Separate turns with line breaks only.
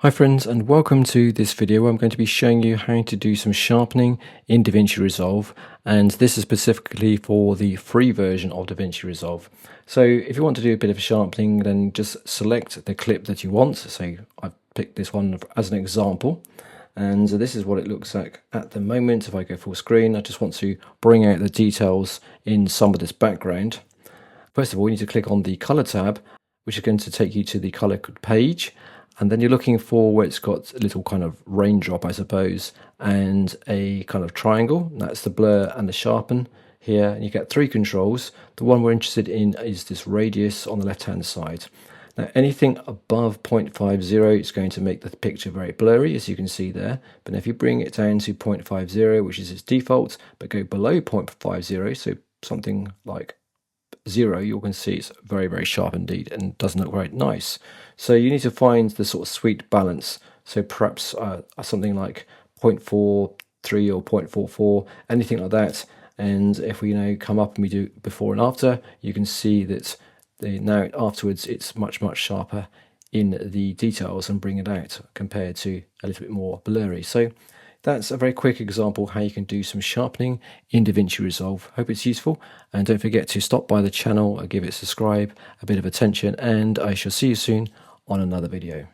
Hi friends, and welcome to this video where I'm going to be showing you how to do some sharpening in DaVinci Resolve, and this is specifically for the free version of DaVinci Resolve. So if you want to do a bit of sharpening, then just select the clip that you want. So I've picked this one as an example, and this is what it looks like at the moment. If I go full screen, I just want to bring out the details in some of this background. First of all, you need to click on the color tab, which is going to take you to the color page. And then you're looking for where it's got a little kind of raindrop, I suppose, and a kind of triangle. That's the blur and the sharpen here. And you get three controls. The one we're interested in is this radius on the left-hand side. Now, anything above 0.50 is going to make the picture very blurry, as you can see there. But if you bring it down to 0.50, which is its default, but go below 0.50, so something like 0, you can see it's very, very sharp indeed and doesn't look very nice. So you need to find the sort of sweet balance. So perhaps something like 0.43 or 0.44, anything like that. And if we come up and we do before and after, you can see that now afterwards it's much sharper in the details and bring it out compared to a little bit more blurry. So that's a very quick example how you can do some sharpening in DaVinci Resolve. Hope it's useful, and don't forget to stop by the channel, give it a subscribe, a bit of attention, and I shall see you soon on another video.